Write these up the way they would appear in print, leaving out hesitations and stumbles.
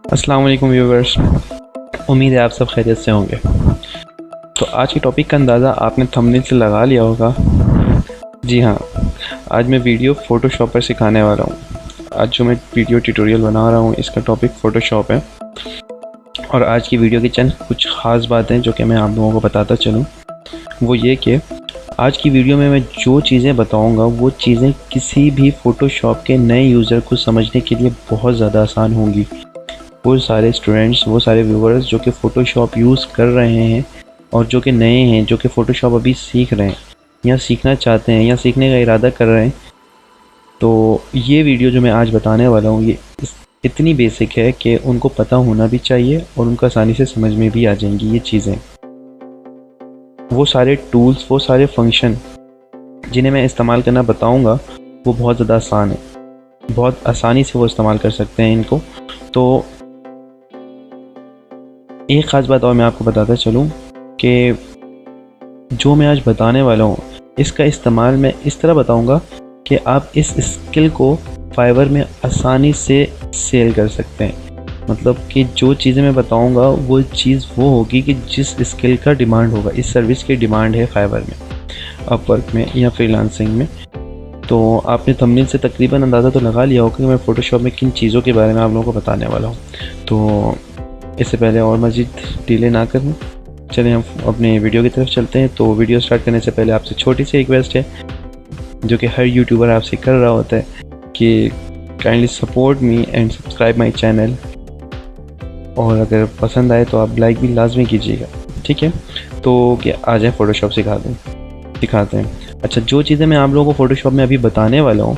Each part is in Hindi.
अस्सलाम वालेकुम व्यूवर्स, उम्मीद है आप सब खैरियत से होंगे। तो आज के टॉपिक का अंदाज़ा आपने थंबनेल से लगा लिया होगा। जी हाँ, आज मैं वीडियो फ़ोटोशॉप पर सिखाने वाला हूँ। आज जो मैं वीडियो ट्यूटोरियल बना रहा हूँ इसका टॉपिक फ़ोटोशॉप है। और आज की वीडियो की चंद कुछ ख़ास बातें जो कि मैं आप लोगों को बताता चलूँ, वो ये कि आज की वीडियो में मैं जो चीज़ें बताऊँगा वो चीज़ें किसी भी फ़ोटोशॉप के नए यूज़र को समझने के लिए बहुत ज़्यादा आसान होंगी। वो सारे स्टूडेंट्स, वो सारे व्यूवर्स जो कि फ़ोटोशॉप यूज़ कर रहे हैं और जो कि नए हैं, जो कि फ़ोटोशॉप अभी सीख रहे हैं या सीखना चाहते हैं या सीखने का इरादा कर रहे हैं, तो ये वीडियो जो मैं आज बताने वाला हूँ ये इतनी बेसिक है कि उनको पता होना भी चाहिए और उनको आसानी से समझ में भी आ जाएंगी ये चीज़ें। वो सारे टूल्स, वो सारे फंक्शन जिन्हें मैं इस्तेमाल करना बताऊँगा वो बहुत ज़्यादा आसान है, बहुत आसानी से वो इस्तेमाल कर सकते हैं इनको। तो एक ख़ास बात और मैं आपको बताता चलूँ कि जो मैं आज बताने वाला हूँ इसका इस्तेमाल मैं इस तरह बताऊँगा कि आप इस स्किल को फाइवर में आसानी से सेल कर सकते हैं। मतलब कि जो चीज़ें मैं बताऊँगा वो चीज़ वो होगी कि जिस स्किल का डिमांड होगा, इस सर्विस की डिमांड है फाइवर में, अपवर्क में या फ्रीलांसिंग में। तो आपने थंबनेल से तकरीबन अंदाज़ा तो लगा लिया होगा कि मैं फ़ोटोशॉप में किन चीज़ों के बारे में आप लोगों को बताने वाला हूँ। तो इससे पहले और मज़ीद डिले ना करूँ, चलिए हम अपने वीडियो की तरफ चलते हैं। तो वीडियो स्टार्ट करने से पहले आपसे छोटी सी रिक्वेस्ट है जो कि हर यूट्यूबर आपसे कर रहा होता है कि kindly support me and subscribe my channel, और अगर पसंद आए तो आप लाइक भी लाजमी कीजिएगा, ठीक है। तो क्या आ जाए फ़ोटोशॉप सिखाते हैं। अच्छा, जो चीज़ें मैं आप लोगों को फ़ोटोशॉप में अभी बताने वाला हूँ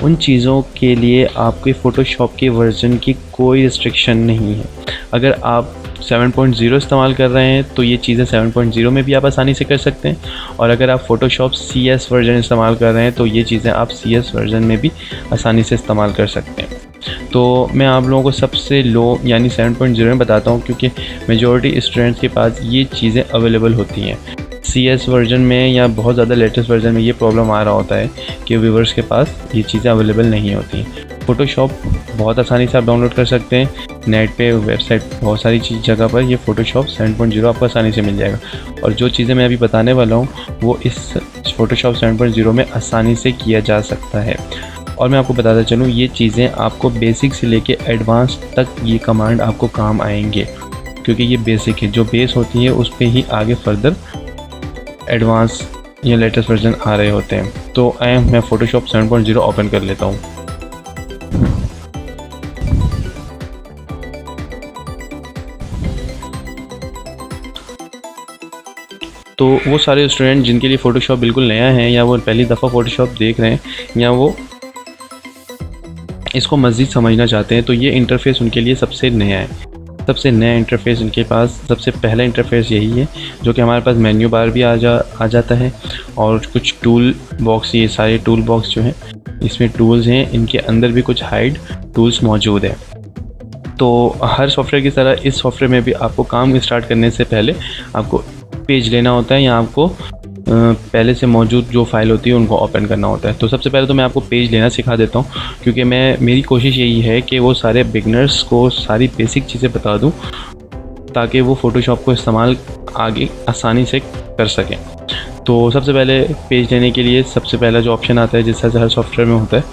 उन चीज़ों के लिए आपके फ़ोटोशॉप के वर्जन की कोई रिस्ट्रिक्शन नहीं है। अगर आप 7.0 इस्तेमाल कर रहे हैं तो ये चीज़ें 7.0 में भी आप आसानी से कर सकते हैं, और अगर आप फ़ोटोशॉप CS वर्जन इस्तेमाल कर रहे हैं तो ये चीज़ें आप CS वर्जन में भी आसानी से इस्तेमाल कर सकते हैं। तो मैं आप लोगों को सबसे लो यानी 7.0 में बताता हूँ, क्योंकि मेजॉरिटी स्टूडेंट्स के पास ये चीज़ें अवेलेबल होती हैं। CS वर्जन में या बहुत ज़्यादा लेटेस्ट वर्जन में ये प्रॉब्लम आ रहा होता है कि व्यूवर्स के पास ये चीज़ें अवेलेबल नहीं होती। फ़ोटोशॉप बहुत आसानी से आप डाउनलोड कर सकते हैं, नेट पे, वेबसाइट, बहुत सारी जगह पर ये फ़ोटोशॉप 7.0 आपको आसानी से मिल जाएगा। और जो चीज़ें मैं अभी बताने वाला हूँ वो इस फ़ोटोशॉप 7.0 में आसानी से किया जा सकता है। और मैं आपको बताता चलूँ ये चीज़ें आपको बेसिक से लेके एडवांस तक ये कमांड आपको काम आएंगे, क्योंकि ये बेसिक है। जो बेस होती है उस पर ही आगे फर्दर एडवांस या लेटेस्ट वर्जन आ रहे होते हैं। तो मैं फ़ोटोशॉप 7.0 ओपन कर लेता हूँ। तो वो सारे स्टूडेंट जिनके लिए फ़ोटोशॉप बिल्कुल नया है या वो पहली दफ़ा फ़ोटोशॉप देख रहे हैं या वो इसको मज़ीद समझना चाहते हैं, तो ये इंटरफ़ेस उनके लिए सबसे नया है। सबसे नया इंटरफ़ेस उनके पास, सबसे पहला इंटरफ़ेस यही है जो कि हमारे पास मेन्यू बार भी आ जाता है, और कुछ टूल बॉक्स, ये सारे टूल बॉक्स जो हैं इसमें टूल्स हैं, इनके अंदर भी कुछ हाइड टूल्स मौजूद हैं। तो हर सॉफ्टवेयर की तरह इस सॉफ्टवेयर में भी आपको काम स्टार्ट करने से पहले आपको पेज लेना होता है या आपको पहले से मौजूद जो फाइल होती है उनको ओपन करना होता है। तो सबसे पहले तो मैं आपको पेज लेना सिखा देता हूँ, क्योंकि मेरी कोशिश यही है कि वो सारे बिगनर्स को सारी बेसिक चीज़ें बता दूँ ताकि वो फ़ोटोशॉप को इस्तेमाल आगे आसानी से कर सकें। तो सबसे पहले पेज लेने के लिए सबसे पहला जो ऑप्शन आता है, जिस तरह से हर सॉफ्टवेयर में होता है,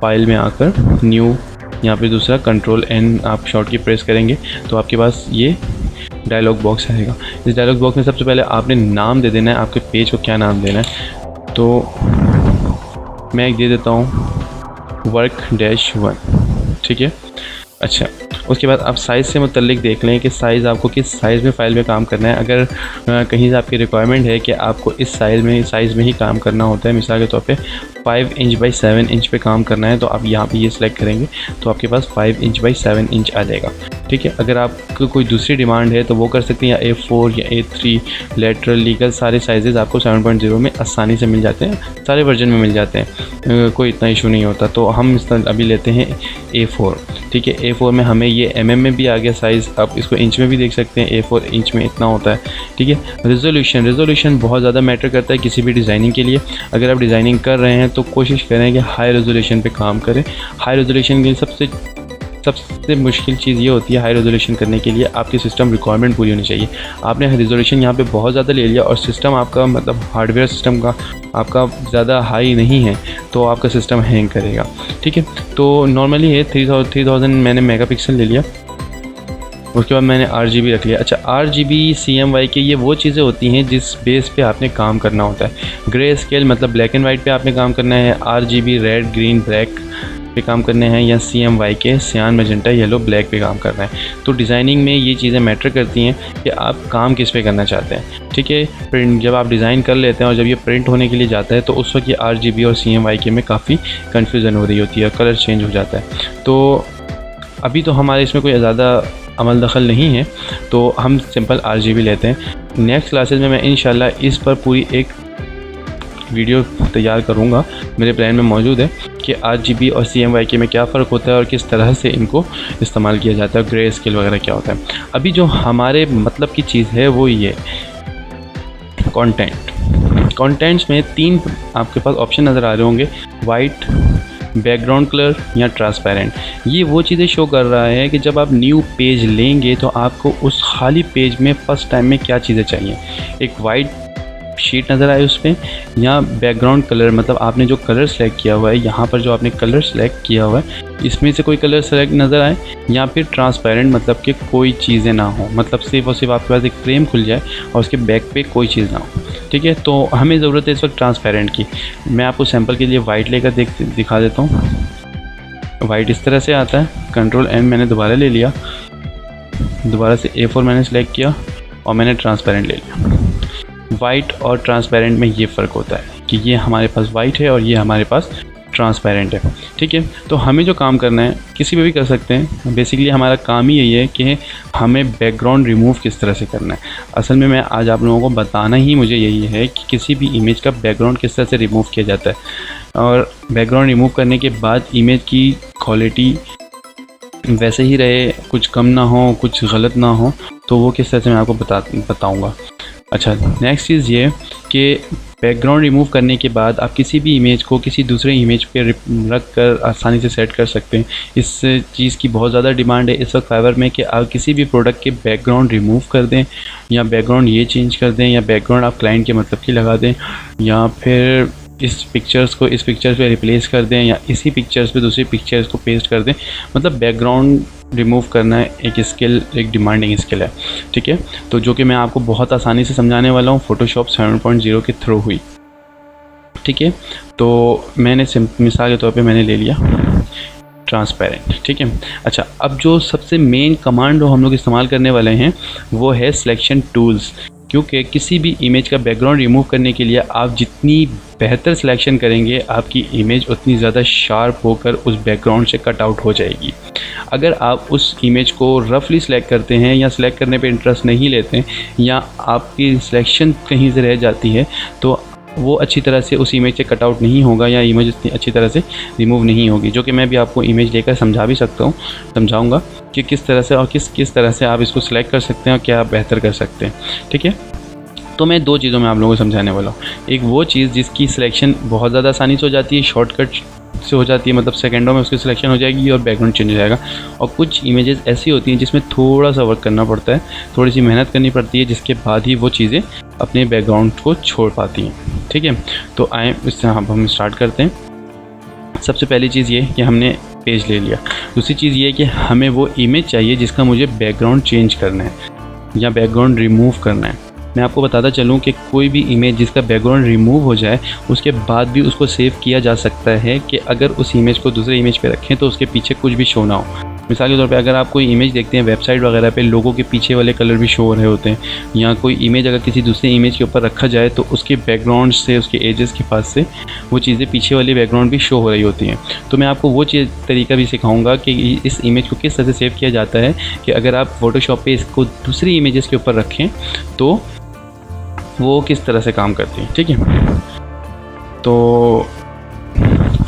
फाइल में आकर न्यू, यहाँ पे दूसरा Ctrl+N आप शॉर्ट की प्रेस करेंगे तो आपके पास ये डायलॉग बॉक्स आएगा। इस डायलॉग बॉक्स में सबसे पहले आपने नाम दे देना है, आपके पेज को क्या नाम देना है। तो मैं एक दे देता हूँ work-1, ठीक है। अच्छा, उसके बाद आप साइज़ से मुतल्लिक देख लें कि साइज़ आपको किस साइज़ में फ़ाइल में काम करना है। अगर कहीं से आपकी रिक्वायरमेंट है कि आपको इस साइज़ में ही काम करना होता है, मिसाल के तौर पे 5 इंच बाई 7 इंच पे काम करना है, तो आप यहाँ पे ये सिलेक्ट करेंगे तो आपके पास 5 इंच बाई 7 इंच आ जाएगा, ठीक है। अगर आपको कोई दूसरी डिमांड है तो वो कर सकते हैं, या A4 या A3, लेटरल, लीगल, सारे साइज़ आपको 7.0 में आसानी से मिल जाते हैं, सारे वर्जन में मिल जाते हैं, कोई इतना इशू नहीं होता। तो हम अभी लेते हैं A4, ठीक है। A4 में हमें ये mm में भी आ गया साइज़, आप इसको इंच में भी देख सकते हैं, A4 इंच में इतना होता है, ठीक है। रेजोल्यूशन बहुत ज़्यादा मैटर करता है किसी भी डिज़ाइनिंग के लिए। अगर आप डिज़ाइनिंग कर रहे हैं तो कोशिश करें कि हाई रेजोल्यूशन पे काम करें। हाई रेजोल्यूशन के लिए सबसे सबसे मुश्किल चीज़ ये होती है हाई रेजोल्यूशन करने के लिए आपकी सिस्टम रिक्वायरमेंट पूरी होनी चाहिए। आपने रेजोल्यूशन यहाँ पे बहुत ज़्यादा ले लिया और सिस्टम आपका मतलब हार्डवेयर सिस्टम का आपका ज़्यादा हाई नहीं है तो आपका सिस्टम हैंग करेगा। ठीक है, तो नॉर्मली है 3000 मैंने मेगापिक्सल ले लिया। उसके बाद मैंने RGB रख लिया। अच्छा, RGB CMYK ये वो चीज़ें होती हैं जिस बेस पे आपने काम करना होता है। ग्रे स्केल मतलब ब्लैक एंड वाइट पे आपने काम करना है, RGB रेड ग्रीन ब्लैक पे काम करने हैं, या CMYK सियान मैजेंटा येलो ब्लैक पे काम करना है। तो डिज़ाइनिंग में ये चीज़ें मैटर करती हैं कि आप काम किस पे करना चाहते हैं। ठीक है, प्रिंट जब आप डिज़ाइन कर लेते हैं और जब ये प्रिंट होने के लिए जाता है तो उस वक्त ये RGB और CMYK में काफ़ी कन्फ्यूज़न हो रही होती है, कलर चेंज हो जाता है। तो अभी तो हमारे इसमें कोई ज़्यादा अमल दखल नहीं है, तो हम सिंपल RGB लेते हैं। नेक्स्ट क्लासेस में मैं इंशाल्लाह इस पर पूरी एक वीडियो तैयार करूँगा, मेरे प्लान में मौजूद है कि RGB और CMYK में क्या फ़र्क होता है और किस तरह से इनको इस्तेमाल किया जाता है, ग्रे स्केल वगैरह क्या होता है। अभी जो हमारे मतलब की चीज़ है वो ये कंटेंट्स में 3 आपके पास ऑप्शन नज़र आ रहे होंगे, वाइट, बैकग्राउंड कलर या ट्रांसपेरेंट। ये वो चीज़ें शो कर रहा है कि जब आप न्यू पेज लेंगे तो आपको उस खाली पेज में फ़र्स्ट टाइम में क्या चीज़ें चाहिए। एक वाइट शीट नज़र आए उस पर, या बैकग्राउंड कलर मतलब आपने जो कलर सेलेक्ट किया हुआ है, यहाँ पर जो आपने कलर सेलेक्ट किया हुआ है इसमें से कोई कलर सेलेक्ट नज़र आए, या फिर ट्रांसपेरेंट मतलब कि कोई चीज़ें ना हो, मतलब सिर्फ और सिर्फ आपके पास एक फ्रेम खुल जाए और उसके बैक पे कोई चीज़ ना हो। ठीक है, तो हमें ज़रूरत है इस वक्त ट्रांसपेरेंट की। मैं आपको सैंपल के लिए वाइट लेकर दिखा देता हूँ। वाइट इस तरह से आता है, Ctrl+N मैंने दोबारा ले लिया, दोबारा से A4 मैंने सेलेक्ट किया और मैंने ट्रांसपेरेंट ले लिया। वाइट और ट्रांसपेरेंट में ये फ़र्क होता है कि ये हमारे पास वाइट है और ये हमारे पास ट्रांसपेरेंट है। ठीक है, तो हमें जो काम करना है किसी पे भी कर सकते हैं, बेसिकली हमारा काम ही यही है कि हमें बैकग्राउंड रिमूव किस तरह से करना है। असल में मैं आज आप लोगों को बताना ही मुझे यही है कि किसी भी इमेज का बैकग्राउंड किस तरह से रिमूव किया जाता है, और बैकग्राउंड रिमूव करने के बाद इमेज की क्वालिटी वैसे ही रहे, कुछ कम ना हो कुछ गलत ना हो, तो वो किस तरह से मैं आपको बताऊँगा। अच्छा, नेक्स्ट चीज़ ये कि बैकग्राउंड रिमूव करने के बाद आप किसी भी इमेज को किसी दूसरे इमेज पे रख कर आसानी से सेट कर सकते हैं। इस चीज़ की बहुत ज़्यादा डिमांड है इस वक्त फाइवर में कि आप किसी भी प्रोडक्ट के बैकग्राउंड रिमूव कर दें, या बैकग्राउंड ये चेंज कर दें, या बैकग्राउंड आप क्लाइंट के मतलब की लगा दें, या फिर इस पिक्चर्स को इस पिक्चर्स पे रिप्लेस कर दें, या इसी पिक्चर्स पे दूसरी पिक्चर्स को पेस्ट कर दें। मतलब बैकग्राउंड रिमूव करना एक स्किल, एक डिमांडिंग स्किल है। ठीक है, तो जो कि मैं आपको बहुत आसानी से समझाने वाला हूँ फोटोशॉप 7.0 के थ्रू हुई। ठीक है, तो मैंने मिसाल के तौर पे मैंने ले लिया ट्रांसपेरेंट। ठीक है, अच्छा, अब जो सबसे मेन कमांड जो हम लोग इस्तेमाल करने वाले हैं वो है सिलेक्शन टूल्स, क्योंकि किसी भी इमेज का बैकग्राउंड रिमूव करने के लिए आप जितनी बेहतर सिलेक्शन करेंगे आपकी इमेज उतनी ज़्यादा शार्प होकर उस बैकग्राउंड से कट आउट हो जाएगी। अगर आप उस इमेज को रफली सिलेक्ट करते हैं या सिलेक्ट करने पे इंटरेस्ट नहीं लेते हैं, या आपकी सिलेक्शन कहीं से रह जाती है, तो वो अच्छी तरह से उस इमेज से कट आउट नहीं होगा, या इमेज इतनी अच्छी तरह से रिमूव नहीं होगी। जो कि मैं भी आपको इमेज लेकर समझा भी सकता हूँ, समझाऊंगा कि किस तरह से और किस तरह से आप इसको सिलेक्ट कर सकते हैं और क्या आप बेहतर कर सकते हैं। ठीक है, तो मैं 2 चीज़ों में आप लोगों को समझाने वाला हूँ। एक वो चीज़ जिसकी सिलेक्शन बहुत ज़्यादा आसानी से हो जाती है, शॉर्टकट से हो जाती है, मतलब सेकंडों में उसकी सिलेक्शन हो जाएगी और बैकग्राउंड चेंज हो जाएगा। और कुछ इमेजेस ऐसी होती हैं जिसमें थोड़ा सा वर्क करना पड़ता है, थोड़ी सी मेहनत करनी पड़ती है, जिसके बाद ही वो चीज़ें अपने बैकग्राउंड को छोड़ पाती हैं। ठीक है, तो आए इससे हम स्टार्ट करते हैं। सबसे पहली चीज़ ये कि हमने पेज ले लिया। दूसरी चीज़ ये कि हमें वो इमेज चाहिए जिसका मुझे बैकग्राउंड चेंज करना है या बैकग्राउंड रिमूव करना है। मैं आपको बताता चलूँ कि कोई भी इमेज जिसका बैकग्राउंड रिमूव हो जाए उसके बाद भी उसको सेव किया जा सकता है कि अगर उस इमेज को दूसरे इमेज पे रखें तो उसके पीछे कुछ भी शो ना हो। मिसाल के तौर पे अगर आप कोई इमेज देखते हैं वेबसाइट वगैरह पे, लोगों के पीछे वाले कलर भी शो हो रहे होते हैं, या कोई इमेज अगर किसी दूसरे इमेज के ऊपर रखा जाए तो उसके बैकग्राउंड से, उसके एजेस के पास से वो चीज़ें पीछे वाली बैकग्राउंड भी शो हो रही होती हैं। तो मैं आपको वो तरीका भी सिखाऊंगा कि इस इमेज को किस तरह से सेव किया जाता है कि अगर आप फोटोशॉप पे इसको दूसरी इमेजेस के ऊपर रखें तो वो किस तरह से काम करती है। ठीक है, तो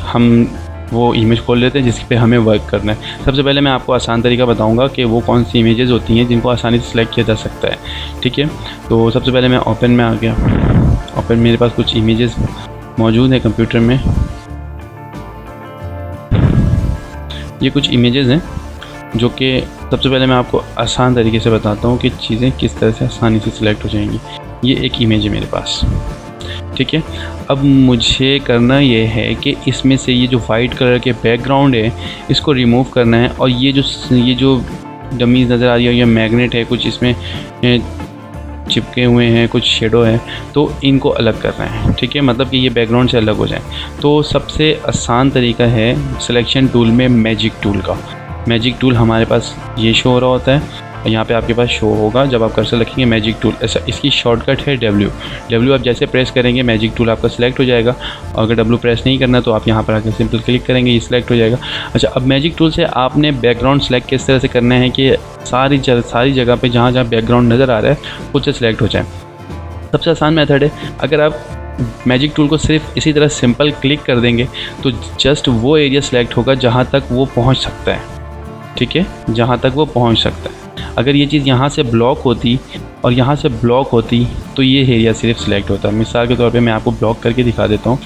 हम वो इमेज खोल लेते हैं जिस पे हमें वर्क करना है। सबसे पहले मैं आपको आसान तरीका बताऊंगा कि वो कौन सी इमेजेस होती हैं जिनको आसानी से सिलेक्ट किया जा सकता है। ठीक है, तो सबसे पहले मैं ओपन में आ गया। ओपन मेरे पास कुछ इमेजेस मौजूद हैं कंप्यूटर में, ये कुछ इमेजेस हैं जो कि सबसे पहले मैं आपको आसान तरीके से बताता हूँ कि चीज़ें किस तरह से आसानी से सिलेक्ट हो जाएंगी। ये एक इमेज है मेरे पास, ठीक है। अब मुझे करना ये है कि इसमें से ये जो वाइट कलर के बैकग्राउंड है इसको रिमूव करना है, और ये जो डमीज़ नज़र आ रही है, ये मैग्नेट है, कुछ इसमें चिपके हुए हैं, कुछ शेडो है, तो इनको अलग करना है, ठीक है। मतलब कि ये बैकग्राउंड से अलग हो जाए। तो सबसे आसान तरीका है सिलेक्शन टूल में मैजिक टूल का। मैजिक टूल हमारे पास ये शो हो रहा होता है, और यहाँ पे आपके पास शो होगा जब आप कर्सर रखेंगे मैजिक टूल। ऐसा इसकी शॉर्टकट है डब्ल्यू आप जैसे प्रेस करेंगे मैजिक टूल आपका सिलेक्ट हो जाएगा। और अगर डब्ल्यू प्रेस नहीं करना तो आप यहाँ पर आकर सिंपल क्लिक करेंगे, ये सिलेक्ट हो जाएगा। अच्छा, अब मैजिक टूल से आपने बैकग्राउंड सेलेक्ट किस तरह से करना है कि सारी जगह पर जहाँ जहाँ बैकग्राउंड नज़र आ रहा है खुद से सिलेक्ट हो जाए। सबसे आसान मेथड है, अगर आप मैजिक टूल को सिर्फ इसी तरह सिंपल क्लिक कर देंगे तो जस्ट वो एरिया सिलेक्ट होगा जहाँ तक वो पहुँच सकता है, ठीक है, जहाँ तक वो पहुँच सकता है। अगर ये चीज़ यहाँ से ब्लॉक होती और यहाँ से ब्लॉक होती तो ये एरिया सिर्फ सिलेक्ट होता है। मिसाल के तौर पे मैं आपको ब्लॉक करके दिखा देता हूँ।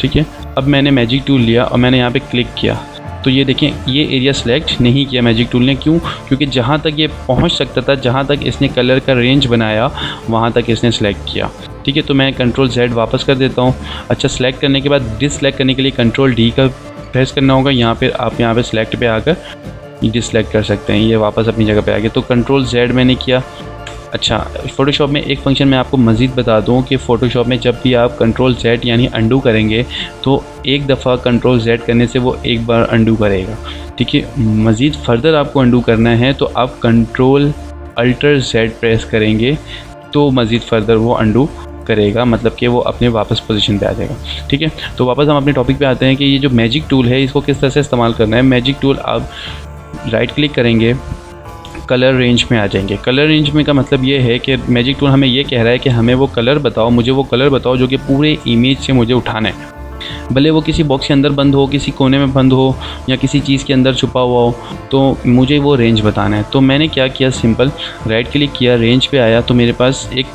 ठीक है, अब मैंने मैजिक टूल लिया और मैंने यहाँ पे क्लिक किया तो ये देखें ये एरिया सेलेक्ट नहीं किया मैजिक टूल ने। क्यों? क्योंकि जहाँ तक ये पहुँच सकता था, जहाँ तक इसने कलर का रेंज बनाया वहाँ तक इसने सेलेक्ट किया। ठीक है, तो मैं कंट्रोल Z वापस कर देता हूँ। अच्छा, सेलेक्ट करने के बाद डिससेलेक्ट करने के लिए कंट्रोल D का प्रेस करना होगा। यहाँ पे आप यहाँ पे सेलेक्ट पे आकर डिससेलेक्ट कर सकते हैं, ये वापस अपनी जगह पे आ गया। तो कंट्रोल Z मैंने किया। अच्छा, फ़ोटोशॉप में एक फंक्शन मैं आपको मज़ीद बता दूं कि फ़ोटोशॉप में जब भी आप कंट्रोल Z यानी अंडू करेंगे तो एक दफ़ा कंट्रोल Z करने से वो एक बार अंडू करेगा। ठीक है, मज़ीद फर्दर आपको अंडू करना है तो आप कंट्रोल अल्टर Z प्रेस करेंगे तो मज़ीद फर्दर वो अंडू करेगा, मतलब कि वो अपने वापस पोजीशन पे आ जाएगा। ठीक है, तो वापस हम अपने टॉपिक पे आते हैं कि ये जो मैजिक टूल है इसको किस तरह से इस्तेमाल करना है। मैजिक टूल आप राइट क्लिक करेंगे, कलर रेंज में आ जाएंगे। कलर रेंज में का मतलब ये है कि मैजिक टूल हमें ये कह रहा है कि हमें वो कलर बताओ, मुझे वो कलर बताओ जो कि पूरे इमेज से मुझे उठाना है, भले वो किसी बॉक्स के अंदर बंद हो, किसी कोने में बंद हो या किसी चीज़ के अंदर छुपा हुआ हो, तो मुझे वो रेंज बताना है। तो मैंने क्या किया, सिंपल राइट क्लिक किया, रेंज पे आया तो मेरे पास एक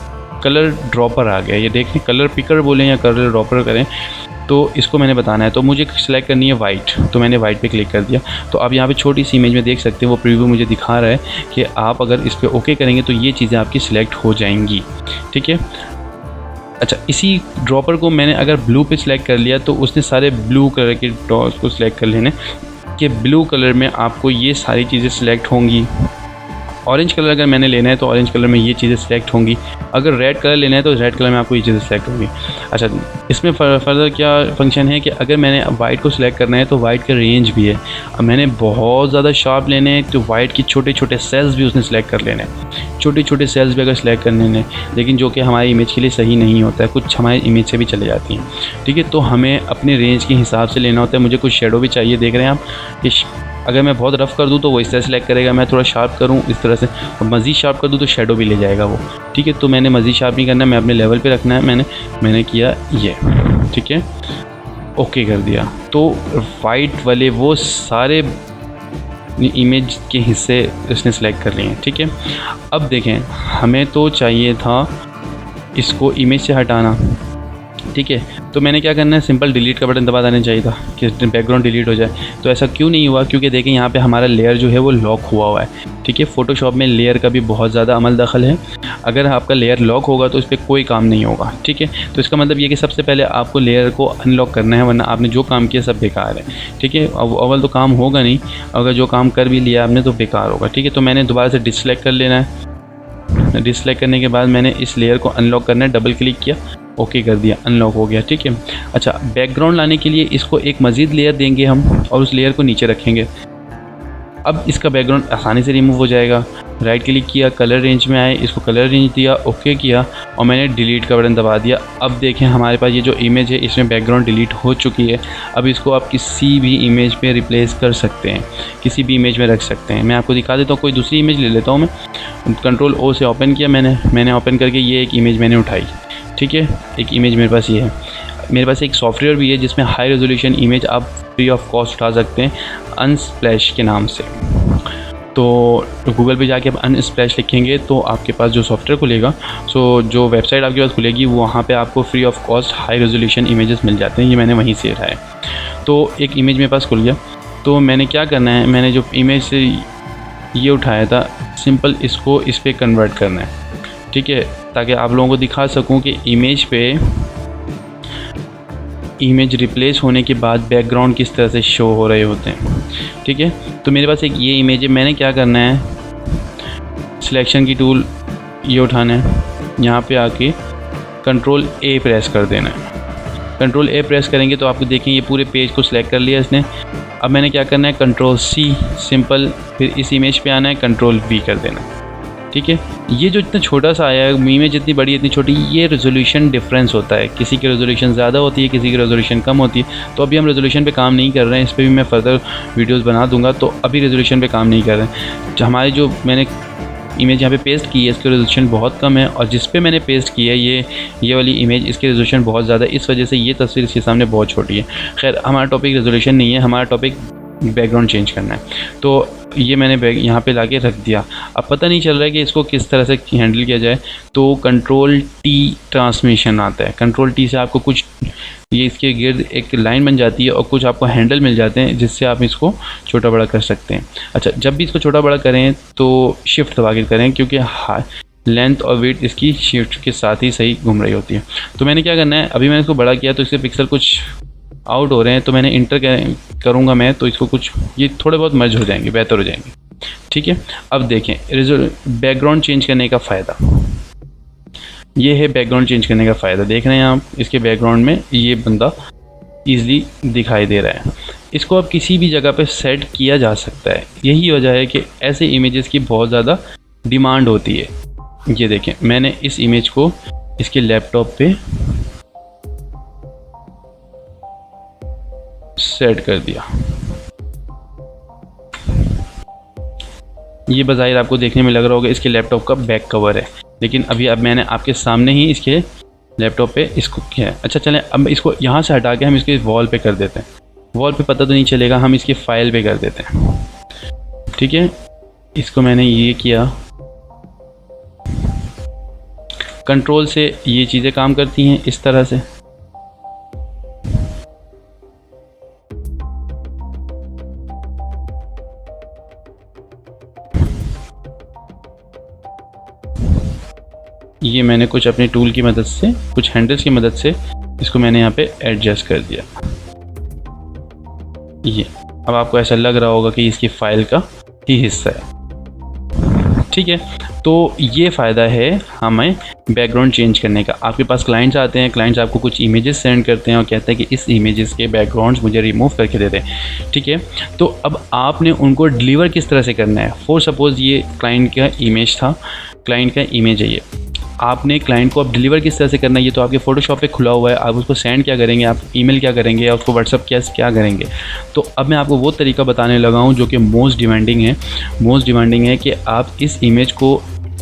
कलर ड्रॉपर आ गया। ये देखें, कलर पिकर बोलें या कलर ड्रॉपर करें, तो इसको मैंने बताना है। तो मुझे सिलेक्ट करनी है वाइट, तो मैंने वाइट पे क्लिक कर दिया। तो आप यहाँ पे छोटी सी इमेज में देख सकते हैं वो प्रीव्यू मुझे दिखा रहा है कि आप अगर इस पर ओके करेंगे तो ये चीज़ें आपकी सिलेक्ट हो जाएंगी। ठीक है, अच्छा, इसी ड्रॉपर को मैंने अगर ब्लू पे सिलेक्ट कर लिया तो उसने सारे ब्लू कलर के डॉट्स को सिलेक्ट कर लेने कि ब्लू कलर में आपको ये सारी चीज़ें सिलेक्ट होंगी। ऑरेंज कलर अगर मैंने लेना है तो ऑरेंज कलर में ये चीज़ें सिलेक्ट होंगी। अगर रेड कलर लेना है तो रेड कलर में आपको ये चीज़ें सिलेक्ट होंगी। अच्छा, इसमें फर्दर क्या फंक्शन है कि अगर मैंने वाइट को सिलेक्ट करना है तो वाइट का रेंज भी है। अब मैंने बहुत ज़्यादा शार्प लेने हैं तो वाइट की छोटे छोटे सेल्स भी उसने सिलेक्ट कर लेने हैं। छोटे छोटे सेल्स भी अगर सिलेक्ट करने हैं, लेकिन जो कि हमारी इमेज के लिए सही नहीं होता है, कुछ हमारी इमेज से भी चले जाती हैं। ठीक है, तो हमें अपने रेंज के हिसाब से लेना होता है। मुझे कुछ शेडो भी चाहिए, देख रहे हैं आप कि अगर मैं बहुत रफ़ कर दूं तो वो इस तरह सेलेक्ट करेगा, मैं थोड़ा शार्प करूं इस तरह से, और मज़ीद शार्प कर दूं तो शेडो भी ले जाएगा वो। ठीक है, तो मैंने मज़ीद शार्प नहीं करना है, मैं अपने लेवल पे रखना है। मैंने किया ये, ठीक है, ओके कर दिया। तो वाइट वाले वो सारे इमेज के हिस्से उसने सेलेक्ट कर लिए हैं। ठीक है, अब देखें, हमें तो चाहिए था इसको इमेज से हटाना। ठीक है, तो मैंने क्या करना है, सिंपल डिलीट का बटन दबा देना चाहिए था कि बैकग्राउंड डिलीट हो जाए। तो ऐसा क्यों नहीं हुआ? क्योंकि देखें यहाँ पे हमारा लेयर जो है वो लॉक हुआ है। ठीक है, फ़ोटोशॉप में लेयर का भी बहुत ज़्यादा अमल दखल है। अगर आपका लेयर लॉक होगा तो इस पर कोई काम नहीं होगा। ठीक है, तो इसका मतलब ये कि सबसे पहले आपको लेयर को अनलॉक करना है, वरना आपने जो काम किया सब बेकार है। ठीक है, अव्वल तो काम होगा नहीं, अगर जो काम कर भी लिया आपने तो बेकार होगा। ठीक है, तो मैंने दोबारा से डिससेलेक्ट कर लेना है। डिससेलेक्ट करने के बाद मैंने इस लेयर को अनलॉक करना है, डबल क्लिक किया, ओके कर दिया, अनलॉक हो गया। ठीक है, अच्छा, बैकग्राउंड लाने के लिए इसको एक मज़ीद लेयर देंगे हम और उस लेयर को नीचे रखेंगे। अब इसका बैकग्राउंड आसानी से रिमूव हो जाएगा। राइट क्लिक किया, कलर रेंज में आए, इसको कलर रेंज दिया, ओके किया और मैंने डिलीट का बटन दबा दिया। अब देखें हमारे पास ये जो इमेज है इसमें बैकग्राउंड डिलीट हो चुकी है। अब इसको आप किसी भी इमेज पे रिप्लेस कर सकते हैं, किसी भी इमेज में रख सकते हैं। मैं आपको दिखा देता हूँ, कोई दूसरी इमेज ले लेता हूँ। मैं कंट्रोल O से ओपन किया, मैंने ओपन करके ये एक इमेज मैंने उठाई। ठीक है, एक इमेज मेरे पास ये है। मेरे पास एक सॉफ्टवेयर भी है जिसमें हाई रेजोल्यूशन इमेज आप फ्री ऑफ कॉस्ट उठा सकते हैं, अनस्प्लैश के नाम से। तो गूगल पे जाके आप अनस्प्लैश लिखेंगे तो आपके पास जो सॉफ्टवेयर खुलेगा, जो वेबसाइट आपके पास खुलेगी वहाँ पे आपको free of cost high resolution images मिल जाते हैं। ये मैंने वहीं से उठाया। तो एक इमेज मेरे पास खुल गया, तो मैंने क्या करना है, मैंने जो इमेज से ये उठाया था, सिंपल इसको इस पर कन्वर्ट करना है, ठीक है, ताकि आप लोगों को दिखा सकूं कि इमेज रिप्लेस होने के बाद बैकग्राउंड किस तरह से शो हो रहे होते हैं, ठीक है। तो मेरे पास एक ये इमेज है, मैंने क्या करना है, सिलेक्शन की टूल ये उठाना है, यहाँ पे आके कंट्रोल ए प्रेस कर देना है। कंट्रोल ए प्रेस करेंगे तो आपको देखें ये पूरे पेज को सिलेक्ट कर लिया इसने। अब मैंने क्या करना है, कंट्रोल सी सिंपल, फिर इस इमेज पे आना है, कंट्रोल वी कर देना है, ठीक है। ये जो इतना छोटा सा आया है, इमेज जितनी बड़ी इतनी छोटी, ये रेजोल्यूशन डिफरेंस होता है, किसी की रेजोल्यूशन ज़्यादा होती है, किसी की रेजोल्यूशन कम होती है। तो अभी हम रेजोल्यूशन पे काम नहीं कर रहे हैं, इस पर भी मैं फर्दर वीडियोस बना दूंगा, तो अभी रेजोल्यूशन पे काम नहीं कर रहे हैं। हमारी जो मैंने इमेज यहाँ पे पेस्ट की है इसकी रेजोल्यूशन बहुत कम है, और जिस पे मैंने पेस्ट की है ये वाली इमेज, इसकी रेजोल्यूशन बहुत ज़्यादा है, इस वजह से ये तस्वीर इसके सामने बहुत छोटी है। खैर हमारा टॉपिक रेजोल्यूशन नहीं है, हमारा टॉपिक बैकग्राउंड चेंज करना है। तो ये मैंने यहाँ पे लाके रख दिया। अब पता नहीं चल रहा है कि इसको किस तरह से हैंडल किया जाए, तो कंट्रोल टी ट्रांसमिशन आता है। कंट्रोल टी से आपको कुछ ये इसके गिर्द एक लाइन बन जाती है और कुछ आपको हैंडल मिल जाते हैं जिससे आप इसको छोटा बड़ा कर सकते हैं। अच्छा, जब भी इसको छोटा बड़ा करें तो शिफ्ट दबा के करें, क्योंकि लेंथ और वेट इसकी शिफ्ट के साथ ही सही घूम रही होती है। तो मैंने क्या करना है, अभी मैंने इसको बड़ा किया तो इसके पिक्सल कुछ आउट हो रहे हैं, तो मैंने इंटर करूँगा मैं, तो इसको कुछ ये थोड़े बहुत मर्ज हो जाएंगे, बेहतर हो जाएंगे, ठीक है। अब देखें बैकग्राउंड चेंज करने का फ़ायदा ये है। बैकग्राउंड चेंज करने का फ़ायदा देख रहे हैं आप, इसके बैकग्राउंड में ये बंदा ईज़िली दिखाई दे रहा है। इसको अब किसी भी जगह पे सेट किया जा सकता है। यही वजह है कि ऐसे इमेजेस की बहुत ज़्यादा डिमांड होती है। ये देखें, मैंने इस इमेज को इसके लैपटॉप पे सेट कर दिया। ये बज़ाहिर आपको देखने में लग रहा होगा इसके लैपटॉप का बैक कवर है, लेकिन अब मैंने आपके सामने ही इसके लैपटॉप पे इसको किया है। अच्छा चलें, अब इसको यहाँ से हटा के हम इसके वॉल पे कर देते हैं। वॉल पे पता तो नहीं चलेगा, हम इसकी फ़ाइल पे कर देते हैं, ठीक है। इसको मैंने ये किया, कंट्रोल से ये चीज़ें काम करती हैं इस तरह से। ये मैंने कुछ अपने टूल की मदद से, कुछ हैंडल्स की मदद से इसको मैंने यहाँ पे एडजस्ट कर दिया। ये अब आपको ऐसा लग रहा होगा कि इसकी फ़ाइल का ही हिस्सा है, ठीक है। तो ये फ़ायदा है हमें बैकग्राउंड चेंज करने का। आपके पास क्लाइंट्स आते हैं, क्लाइंट्स आपको कुछ इमेजेस सेंड करते हैं और कहते हैं कि इस इमेजेस के बैकग्राउंड्स मुझे रिमूव करके दे दें, ठीक है। तो अब आपने उनको डिलीवर किस तरह से करना है। फॉर सपोज़ ये क्लाइंट का इमेज था, क्लाइंट का इमेज है ये, आपने क्लाइंट को अब डिलीवर किस तरह से करना है, ये तो आपके फ़ोटोशॉप पे खुला हुआ है। आप उसको सेंड क्या करेंगे, आप ईमेल क्या करेंगे, या उसको व्हाट्सअप क्या करेंगे। तो अब मैं आपको वो तरीका बताने लगा हूँ जो कि मोस्ट डिमांडिंग है। मोस्ट डिमांडिंग है कि आप इस इमेज को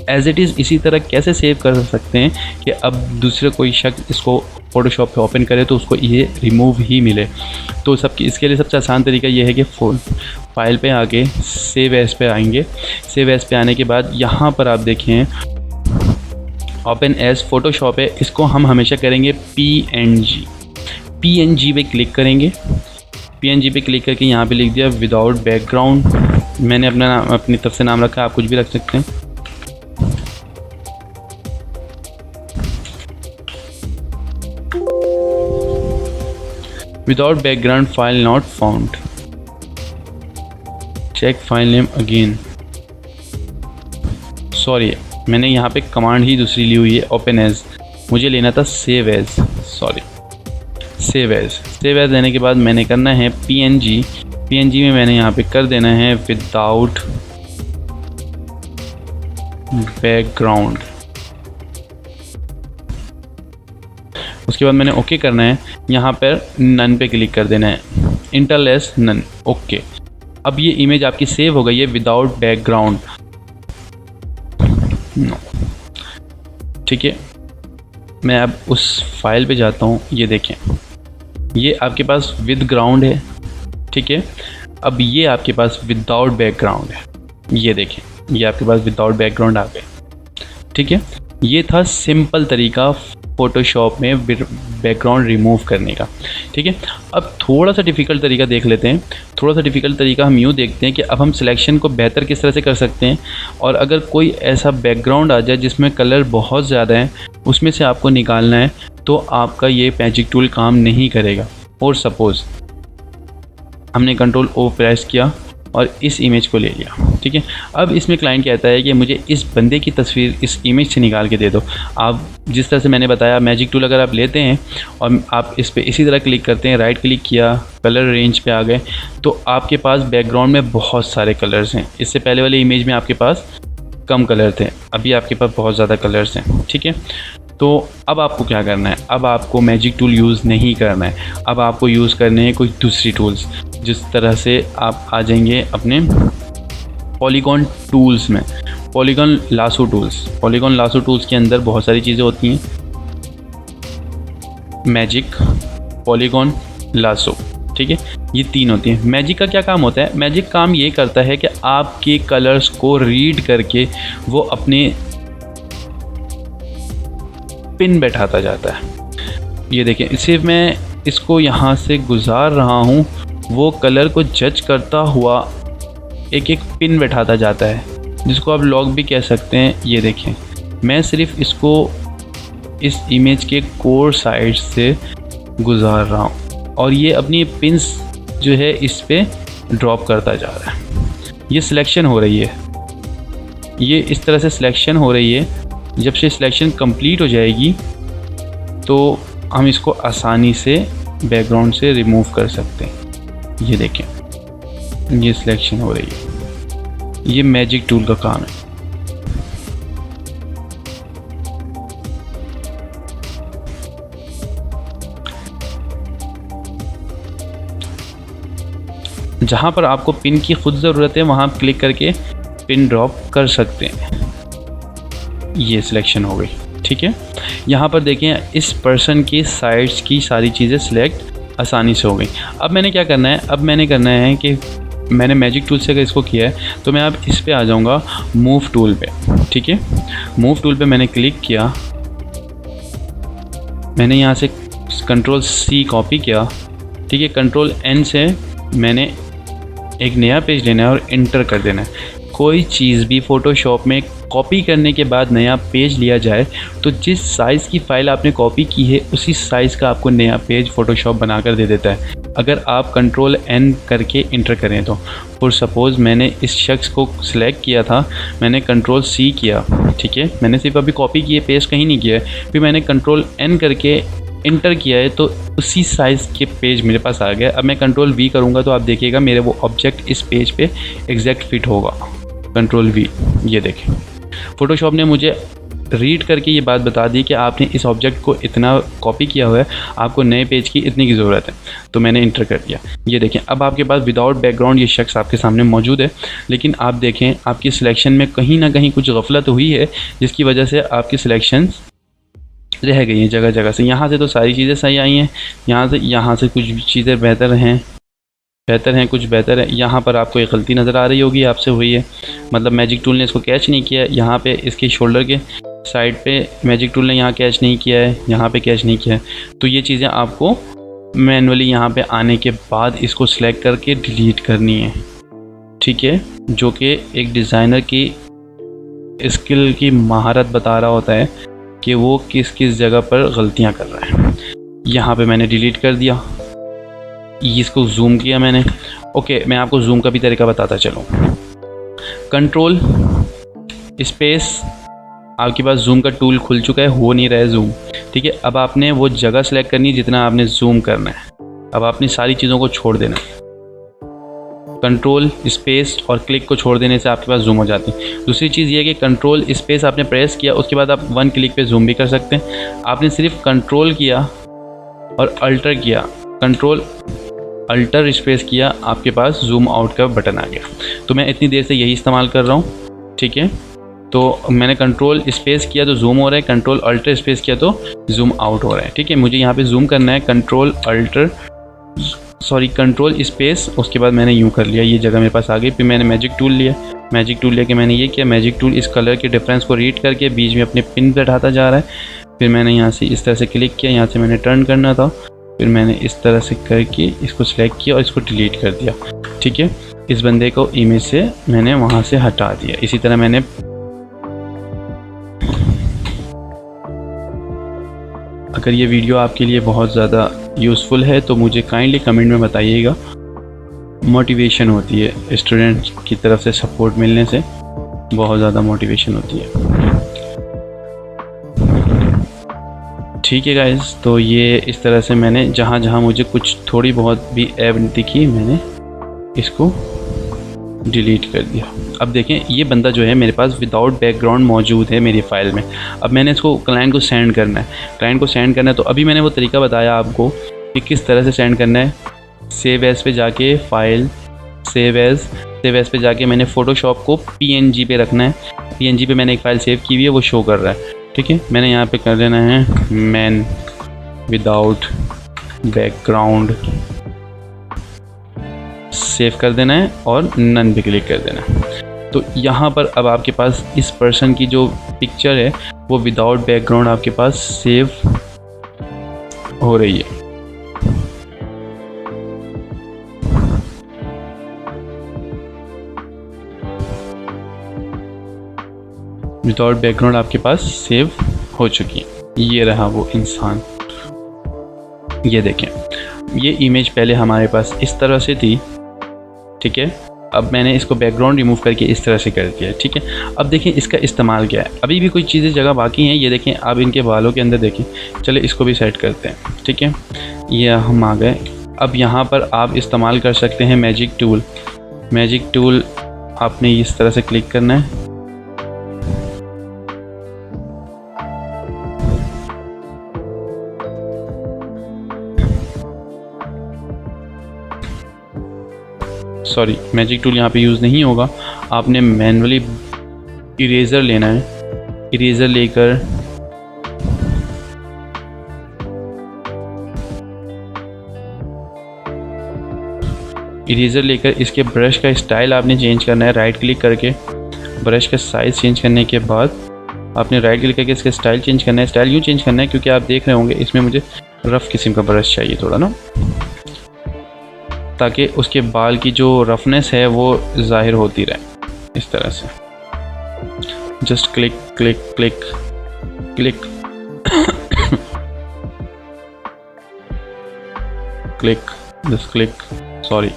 एज़ इट इज़ इसी तरह कैसे सेव कर सकते हैं कि अब दूसरे कोई शख्स इसको फ़ोटोशॉप पे ओपन करे तो उसको ये रिमूव ही मिले। तो इसके लिए सबसे आसान तरीका ये है कि फाइल पे आके सेव एज़ पे आएंगे। सेव एज़ पे आने के बाद यहाँ पर आप देखें ओपन एज फ़ोटोशॉप है, इसको हम हमेशा करेंगे PNG पे क्लिक करेंगे। PNG पे क्लिक करके यहाँ पे लिख दिया विदाउट बैकग्राउंड। मैंने अपनी तरफ से नाम रखा, आप कुछ भी रख सकते हैं। Without background file not found, check file name again. Sorry, मैंने यहाँ पे कमांड ही दूसरी ली हुई है, ओपन एज, मुझे लेना था save as, sorry save as. Save as लेने के बाद मैंने करना है PNG में मैंने यहाँ पे कर देना है विदाउट बैकग्राउंड। उसके बाद मैंने ओके करना है, यहाँ पर नन पे क्लिक कर देना है, इंटरलेस नन, ओके। अब ये इमेज आपकी सेव हो गई है विदाउट बैकग्राउंड, नो, ठीक है। मैं अब उस फाइल पे जाता हूँ, ये देखें ये आपके पास विद ग्राउंड है, ठीक है। अब ये आपके पास विदाउट बैकग्राउंड है। ये देखें, ये आपके पास विदाउट बैकग्राउंड आ गए। ठीक है, ये था सिंपल तरीका फ़ोटोशॉप में बैकग्राउंड रिमूव करने का। ठीक है, अब थोड़ा सा डिफ़िकल्ट तरीका देख लेते हैं। थोड़ा सा डिफ़िकल्ट तरीका हम यूँ देखते हैं कि अब हम सिलेक्शन को बेहतर किस तरह से कर सकते हैं, और अगर कोई ऐसा बैकग्राउंड आ जाए जिसमें कलर बहुत ज़्यादा है, उसमें से आपको निकालना है, तो आपका ये मैजिक टूल काम नहीं करेगा। और सपोज़ हमने कंट्रोल ओ प्रेस किया और इस इमेज को ले लिया। ठीक है, अब इसमें क्लाइंट कहता है कि मुझे इस बंदे की तस्वीर इस इमेज से निकाल के दे दो। आप जिस तरह से मैंने बताया, मैजिक टूल अगर आप लेते हैं और आप इस पे इसी तरह क्लिक करते हैं, राइट क्लिक किया, कलर रेंज पे आ गए, तो आपके पास बैकग्राउंड में बहुत सारे कलर्स हैं। इससे पहले वाले इमेज में आपके पास कम कलर थे, अभी आपके पास बहुत ज़्यादा कलर्स हैं। ठीक है, तो अब आपको क्या करना है, अब आपको मैजिक टूल यूज़ नहीं करना है, अब आपको यूज़ करने हैं कोई दूसरी टूल्स। जिस तरह से आप आ जाएंगे अपने पॉलीगॉन टूल्स में, polygon lasso tools. Polygon lasso tools के अंदर बहुत सारी चीज़ें होती हैं, मैजिक, पॉलीगॉन, लासो। ठीक है, ये तीन होती हैं। मैजिक का क्या काम होता है? मैजिक काम ये करता है कि आपके कलर्स को रीड करके वो अपने पिन बैठाता जाता है। ये देखें, सिर्फ मैं इसको यहाँ से गुजार रहा हूँ, वो कलर को जज करता हुआ एक एक पिन बैठाता जाता है, जिसको आप लॉक भी कह सकते हैं। ये देखें, मैं सिर्फ इसको इस इमेज के कोर साइड से गुजार रहा हूँ और ये अपनी पिन्स जो है इस पे ड्रॉप करता जा रहा है। ये सिलेक्शन हो रही है, ये इस तरह से सिलेक्शन हो रही है। जब से सिलेक्शन कंप्लीट हो जाएगी तो हम इसको आसानी से बैकग्राउंड से रिमूव कर सकते हैं। ये देखें, ये सिलेक्शन हो रही है। ये मैजिक टूल का काम है। जहाँ पर आपको पिन की खुद ज़रूरत है वहाँ आप क्लिक करके पिन ड्रॉप कर सकते हैं। ये सिलेक्शन हो गई। ठीक है, यहाँ पर देखें, इस पर्सन की साइड्स की सारी चीज़ें सिलेक्ट आसानी से हो गई। अब मैंने क्या करना है, अब मैंने करना है कि मैंने मैजिक टूल से अगर इसको किया है तो मैं अब इस पे आ जाऊँगा मूव टूल पे। ठीक है, मूव टूल पे मैंने क्लिक किया, मैंने यहाँ से कंट्रोल C कॉपी किया। ठीक है, कंट्रोल N से मैंने एक नया पेज लेना है और इंटर कर देना है। कोई चीज़ भी फ़ोटोशॉप में कॉपी करने के बाद नया पेज लिया जाए तो जिस साइज़ की फ़ाइल आपने कॉपी की है उसी साइज़ का आपको नया पेज फ़ोटोशॉप बनाकर दे देता है, अगर आप कंट्रोल N करके इंटर करें तो। फॉर सपोज़ मैंने इस शख्स को सिलेक्ट किया था, मैंने कंट्रोल C किया। ठीक है, मैंने सिर्फ अभी कॉपी की है, पेस्ट कहीं नहीं किया है। फिर मैंने कंट्रोल N करके इंटर किया है तो उसी साइज़ के पेज मेरे पास आ गया। अब मैं कंट्रोल V करूँगा तो आप देखिएगा मेरे वो ऑब्जेक्ट इस पेज पे एग्जैक्ट फिट होगा। कंट्रोल V, ये देखें, फ़ोटोशॉप ने मुझे रीड करके ये बात बता दी कि आपने इस ऑब्जेक्ट को इतना कॉपी किया हुआ है, आपको नए पेज की इतनी की ज़रूरत है। तो मैंने इंटर कर दिया। ये देखें, अब आपके पास विदाउट बैकग्राउंड ये शख्स आपके सामने मौजूद है। लेकिन आप देखें, आपकी सिलेक्शन में कहीं ना कहीं कुछ गफलत हुई है, जिसकी वजह से आपकी सिलेक्शंस रह गई हैं जगह जगह से। यहाँ से तो सारी चीज़ें सही आई हैं, यहाँ से कुछ चीज़ें बेहतर हैं, कुछ बेहतर है। यहाँ पर आपको एक गलती नज़र आ रही होगी, आपसे हुई है, मतलब मैजिक टूल ने इसको कैच नहीं किया। यहाँ पे इसके शोल्डर के साइड पे मैजिक टूल ने यहाँ कैच नहीं किया है, यहाँ पे कैच नहीं किया है। तो ये चीज़ें आपको मैनुअली यहाँ पे आने के बाद इसको सिलेक्ट करके डिलीट करनी है। ठीक है, जो कि एक डिज़ाइनर की स्किल की महारत बता रहा होता है कि वो किस किस जगह पर गलतियाँ कर रहा है। यहाँ पे मैंने डिलीट कर दिया, इसको जूम किया मैंने। ओके, मैं आपको जूम का भी तरीका बताता चलूँ। कंट्रोल स्पेस, आपके पास जूम का टूल खुल चुका है, हो नहीं रहा है जूम। ठीक है, अब आपने वो जगह सेलेक्ट करनी है जितना आपने जूम करना है। अब आपने सारी चीज़ों को छोड़ देना है। कंट्रोल स्पेस और क्लिक को छोड़ देने से आपके पास जूम हो जाती है। दूसरी चीज़ ये है कि कंट्रोल स्पेस आपने प्रेस किया, उसके बाद आप 1 क्लिक पे जूम भी कर सकते हैं। आपने सिर्फ कंट्रोल किया और अल्टर किया, कंट्रोल अल्टर स्पेस किया, आपके पास जूम आउट का बटन आ गया। तो मैं इतनी देर से यही इस्तेमाल कर रहा हूँ। ठीक है, तो मैंने कंट्रोल स्पेस किया तो जूम हो रहा है, कंट्रोल अल्टर स्पेस किया तो जूम आउट हो रहा है। ठीक है, मुझे यहाँ पे जूम करना है, control alter sorry control space, उसके बाद मैंने यूँ कर लिया, ये जगह मेरे पास आ गई। फिर मैंने मैजिक टूल लिया, मैजिक टूल लेके मैंने ये किया, मैजिक टूल इस कलर के डिफरेंस को रीड करके बीच में अपने पिन बैठाता जा रहा है। फिर मैंने यहाँ से इस तरह से क्लिक किया, यहाँ से मैंने टर्न करना था, फिर मैंने इस तरह से करके इसको सिलेक्ट किया और इसको डिलीट कर दिया। ठीक है, इस बंदे को इमेज से मैंने वहाँ से हटा दिया। इसी तरह मैंने अगर ये वीडियो आपके लिए बहुत ज़्यादा यूज़फुल है तो मुझे काइंडली कमेंट में बताइएगा। मोटिवेशन होती है स्टूडेंट की तरफ से, सपोर्ट मिलने से बहुत ज़्यादा मोटिवेशन होती है। ठीक है गाइस, तो ये इस तरह से मैंने जहाँ जहाँ मुझे कुछ थोड़ी बहुत भी ऐप दिखी मैंने इसको डिलीट कर दिया। अब देखें ये बंदा जो है मेरे पास विदाउट बैकग्राउंड मौजूद है मेरी फ़ाइल में। अब मैंने इसको क्लाइंट को सेंड करना है, क्लाइंट को सेंड करना है। तो अभी मैंने वो तरीका बताया आपको कि किस तरह से सेंड करना है। सेव एज़ पे जाके फ़ाइल, सेव एज़ पे जाके मैंने फ़ोटोशॉप को PNG पे रखना है। PNG पे मैंने एक फ़ाइल सेव की हुई है, वो शो कर रहा है। ठीक है, मैंने यहाँ पे कर लेना है मैन विदाउट बैकग्राउंड, सेव कर देना है और नन पे क्लिक कर देना है। तो यहाँ पर अब आपके पास इस पर्सन की जो पिक्चर है वो विदाउट बैकग्राउंड आपके पास सेव हो रही है। विदाउट बैकग्राउंड आपके पास सेव हो चुकी है। ये रहा वो इंसान। ये देखें, ये इमेज पहले हमारे पास इस तरह से थी। ठीक है, अब मैंने इसको बैकग्राउंड रिमूव करके इस तरह से कर दिया। ठीक है, अब देखें इसका इस्तेमाल क्या है। अभी भी कुछ चीज़ें जगह बाकी हैं। ये देखें, अब इनके बालों के अंदर देखें। चले इसको भी सेट करते हैं। ठीक है, ये हम आ गए। अब यहाँ पर आप इस्तेमाल कर सकते हैं मैजिक टूल। मैजिक टूल आपने इस तरह से क्लिक करना है। सॉरी, मैजिक टूल यहाँ पे यूज़ नहीं होगा। आपने मैनुअली इरेज़र लेना है। इरेज़र लेकर इसके ब्रश का स्टाइल आपने चेंज करना है। राइट क्लिक करके ब्रश का साइज़ चेंज करने के बाद आपने राइट क्लिक करके इसका स्टाइल चेंज करना है। स्टाइल यूँ चेंज करना है क्योंकि आप देख रहे होंगे इसमें मुझे रफ़ किस्म का ब्रश चाहिए थोड़ा ना, ताकि उसके बाल की जो रफनेस है वो ज़ाहिर होती रहे। इस तरह से just click click click click click, just click, sorry,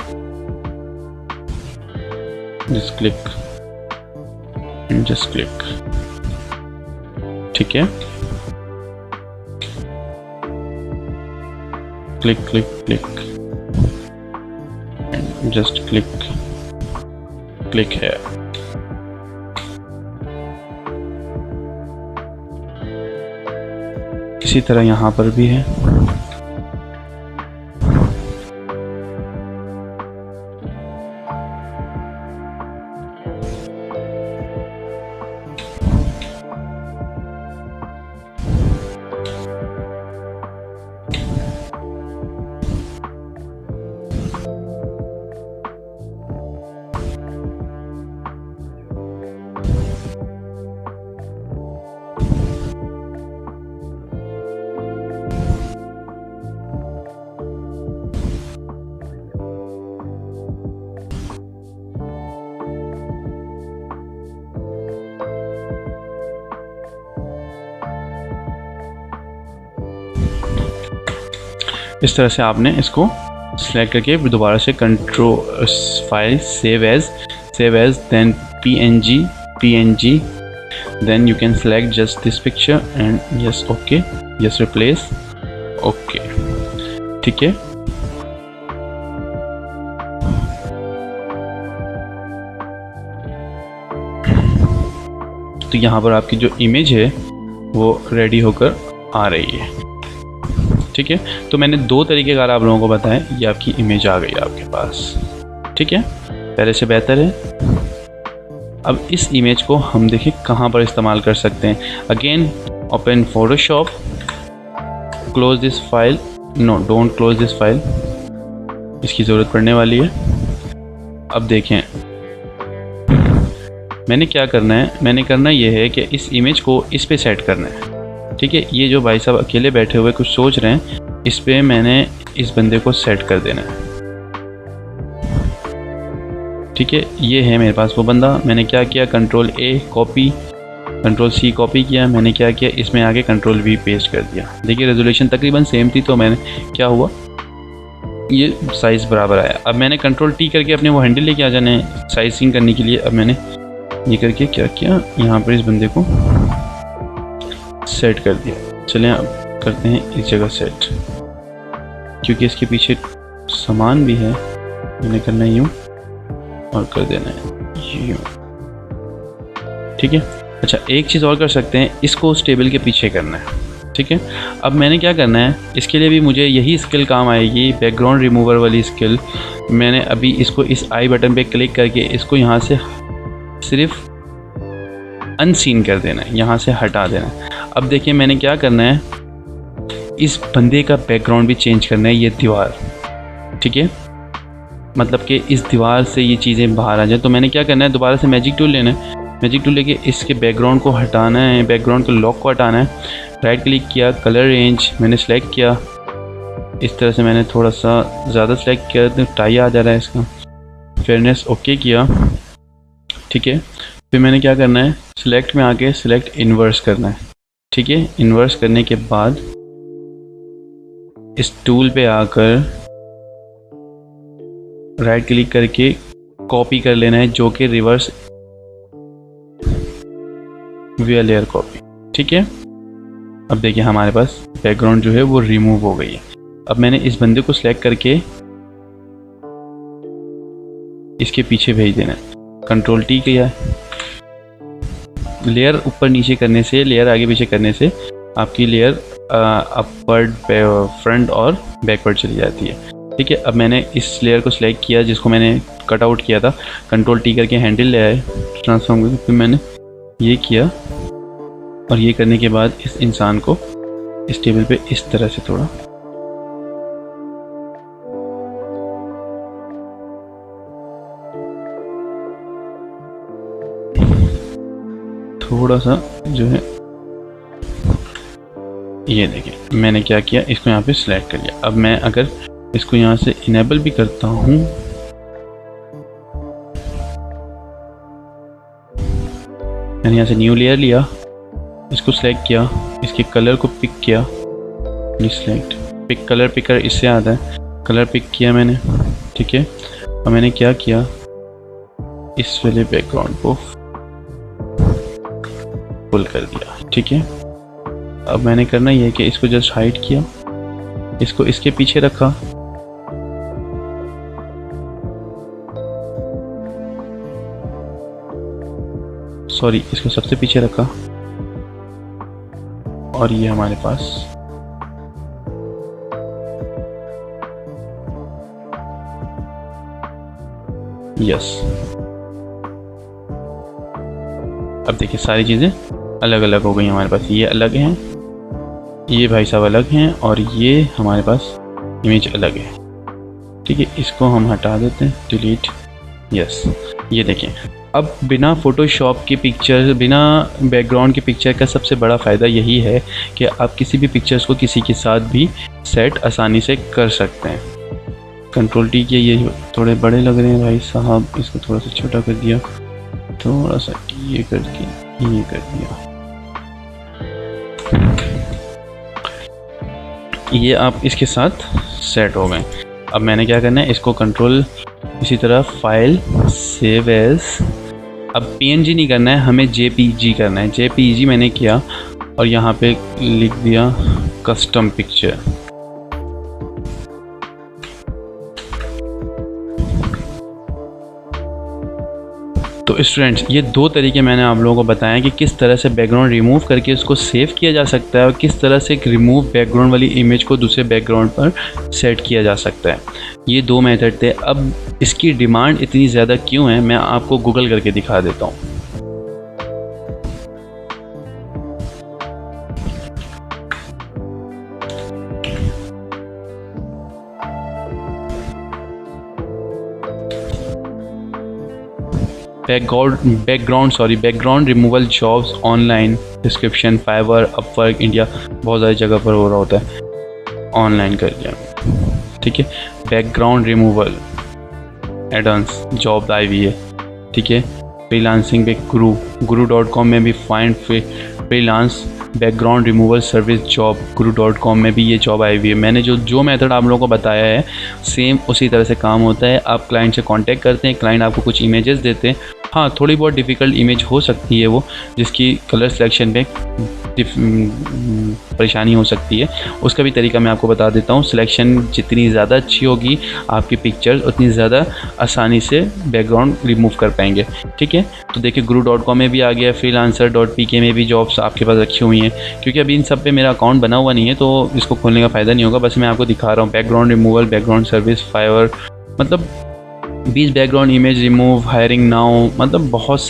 just click and just click. ठीक है, click click click, just click here। इसी तरह यहाँ पर भी है। इस तरह से आपने इसको सिलेक्ट करके दोबारा से control file save as then PNG then you can select just this picture and yes okay, yes replace okay। ठीक है, तो यहाँ पर आपकी जो इमेज है वो रेडी होकर आ रही है। ठीक है, तो मैंने दो तरीके कार आप लोगों को बताएं। ये आपकी इमेज आ गई आपके पास। ठीक है, पहले से बेहतर है। अब इस इमेज को हम देखें कहाँ पर इस्तेमाल कर सकते हैं। Again open Photoshop, close this file, no don't close this file, इसकी ज़रूरत पड़ने वाली है। अब देखें मैंने क्या करना है, मैंने करना ये है कि इस इमेज को इस पे सेट करना है। ठीक है, ये जो भाई साहब अकेले बैठे हुए कुछ सोच रहे हैं, इस पे मैंने इस बंदे को सेट कर देना है। ठीक है, ये है मेरे पास वो बंदा। मैंने क्या किया, control A copy, control C copy किया। मैंने क्या किया, इसमें आगे कंट्रोल वी पेस्ट कर दिया। देखिए रेजोल्यूशन तकरीबन सेम थी, तो मैंने क्या हुआ, ये साइज़ बराबर आया। अब मैंने कंट्रोल टी करके अपने वो हैंडल लेके आ जाना है साइजिंग करने के लिए। अब मैंने ये करके क्या किया, यहाँ पर इस बंदे को सेट कर दिया। चलें अब करते हैं इस जगह सेट, क्योंकि इसके पीछे सामान भी है। मैंने करना है यूँ और कर देना है यूँ। ठीक है, अच्छा एक चीज़ और कर सकते हैं, इसको उस टेबल के पीछे करना है। ठीक है, अब मैंने क्या करना है, इसके लिए भी मुझे यही स्किल काम आएगी, बैकग्राउंड रिमूवर वाली स्किल। मैंने अभी इसको इस आई बटन पे क्लिक करके इसको यहाँ से सिर्फ अनसीन कर देना है, यहाँ से हटा देना है। अब देखिए मैंने क्या करना है, इस बंदे का बैकग्राउंड भी चेंज करना है, ये दीवार। ठीक है, मतलब कि इस दीवार से ये चीज़ें बाहर आ जाए। तो मैंने क्या करना है, दोबारा से मैजिक टूल लेना है। मैजिक टूल लेके इसके बैकग्राउंड को हटाना है, बैकग्राउंड के लॉक को हटाना है। राइट क्लिक किया, कलर रेंज मैंने सेलेक्ट किया, इस तरह से मैंने थोड़ा सा ज़्यादा सेलेक्ट किया तो टाई आ जा रहा है इसका। फेयरनेस ओके किया। ठीक है, फिर मैंने क्या करना है, सिलेक्ट में आके सिलेक्ट इन्वर्स करना है। ठीक है, इन्वर्स करने के बाद इस टूल पे आकर राइट क्लिक करके कॉपी कर लेना है, जो कि रिवर्स विया लेयर कॉपी। ठीक है, अब देखिए हमारे पास बैकग्राउंड जो है वो रिमूव हो गई है। अब मैंने इस बंदे को सिलेक्ट करके इसके पीछे भेज देना है। कंट्रोल टी किया है, लेयर ऊपर नीचे करने से, लेयर आगे पीछे करने से आपकी लेयर अपवर्ड, फ्रंट और बैकवर्ड चली जाती है। ठीक है, अब मैंने इस लेयर को सिलेक्ट किया जिसको मैंने कट आउट किया था, कंट्रोल टी करके हैंडल ले आए ट्रांसफॉर्म करके, फिर मैंने ये किया और ये करने के बाद इस इंसान को इस टेबल पे इस तरह से थोड़ा सा जो है, ये देखिए मैंने क्या किया, इसको यहाँ पे सिलेक्ट कर लिया। अब मैं अगर इसको यहाँ से इनेबल भी करता हूँ, मैंने यहाँ से न्यू लेयर लिया, इसको सिलेक्ट किया, इसके कलर को पिक किया, सिलेक्ट पिक कलर पिकर इससे आता है, कलर पिक किया मैंने। ठीक है, और मैंने क्या किया, इस वाले बैकग्राउंड को फुल कर दिया। ठीक है, अब मैंने करना ये है कि इसको जस्ट हाइड किया, इसको इसके पीछे रखा, सॉरी इसको सबसे पीछे रखा, और ये हमारे पास यस। अब देखिए सारी चीज़ें अलग अलग हो गई हमारे पास, ये अलग हैं, ये भाई साहब अलग हैं, और ये हमारे पास इमेज अलग है। ठीक है, इसको हम हटा देते हैं, डिलीट, यस। ये देखें, अब बिना फ़ोटोशॉप की पिक्चर, बिना बैकग्राउंड की पिक्चर का सबसे बड़ा फ़ायदा यही है कि आप किसी भी पिक्चर्स को किसी के साथ भी सेट आसानी से कर सकते हैं। कंट्रोल टी किया, ये थोड़े बड़े लग रहे हैं भाई साहब, इसको थोड़ा सा छोटा कर दिया, थोड़ा सा ये करके ये कर दिया। ये आप इसके साथ सेट हो गए। अब मैंने क्या करना है, इसको कंट्रोल इसी तरह फाइल सेव एज, अब पीएनजी नहीं करना है, हमें जेपीजी करना है। जेपीजी मैंने किया और यहाँ पे लिख दिया कस्टम पिक्चर। तो स्टूडेंट्स, ये दो तरीके मैंने आप लोगों को बताया कि किस तरह से बैकग्राउंड रिमूव करके उसको सेव किया जा सकता है और किस तरह से एक रिमूव बैकग्राउंड वाली इमेज को दूसरे बैकग्राउंड पर सेट किया जा सकता है। ये दो मेथड थे। अब इसकी डिमांड इतनी ज़्यादा क्यों है, मैं आपको गूगल करके दिखा देता हूँ। Background removal jobs online description, Fiverr, Upwork, India, बहुत सारी जगह पर हो रहा होता है, ऑनलाइन कर लिया, ठीक है। बैकग्राउंड रिमूवल एडवांस जॉब आई हुई है, ठीक है। फ्रीलांसिंग पे guru.com में भी find freelance background removal service job, guru.com में भी ये जॉब आई हुई है। मैंने जो मेथड आप लोगों को बताया है सेम उसी तरह से काम होता है। आप क्लाइंट से कांटेक्ट करते हैं, क्लाइंट आपको कुछ इमेजेस देते हैं। हाँ, थोड़ी बहुत डिफ़िकल्ट इमेज हो सकती है वो, जिसकी कलर सिलेक्शन पे परेशानी हो सकती है, उसका भी तरीका मैं आपको बता देता हूँ। सिलेक्शन जितनी ज़्यादा अच्छी होगी आपकी पिक्चर्स, उतनी ज़्यादा आसानी से बैकग्राउंड रिमूव कर पाएंगे, ठीक है। तो देखिए guru.com में भी आ गया, freelancer.pk में भी जॉब्स आपके पास रखी हुई हैं। क्योंकि अभी इन सब पे मेरा अकाउंट बना हुआ नहीं है तो इसको खोलने का फ़ायदा नहीं होगा, बस मैं आपको दिखा रहा हूँ। Background removal, background service, Fiverr, मतलब 20 background image remove, hiring now, मतलब बहुत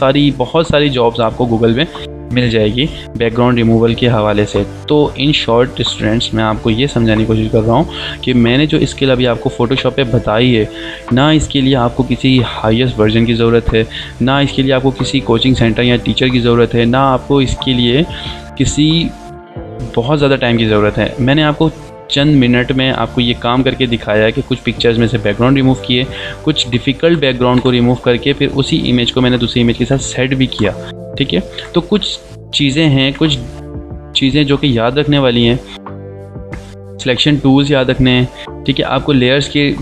सारी जॉब्स आपको गूगल में मिल जाएगी बैकग्राउंड रिमूवल के हवाले से। तो इन शॉर्ट स्टूडेंट्स, मैं आपको ये समझाने की कोशिश कर रहा हूँ कि मैंने जो स्किल अभी आपको फ़ोटोशॉप पे बताई है ना, इसके लिए आपको किसी हाईएस्ट वर्जन की ज़रूरत है, ना इसके लिए आपको किसी कोचिंग सेंटर या टीचर की ज़रूरत है, ना आपको इसके लिए किसी बहुत ज़्यादा टाइम की ज़रूरत है। मैंने आपको चंद मिनट में आपको ये काम करके दिखाया है कि कुछ पिक्चर्स में से बैकग्राउंड रिमूव किए, कुछ डिफ़िकल्ट बैकग्राउंड को रिमूव करके फिर उसी इमेज को मैंने दूसरी इमेज के साथ सेट भी किया, ठीक है। तो कुछ चीज़ें जो कि याद रखने वाली हैं, सिलेक्शन टूल्स याद रखने हैं, ठीक है। आपको लेयर्स की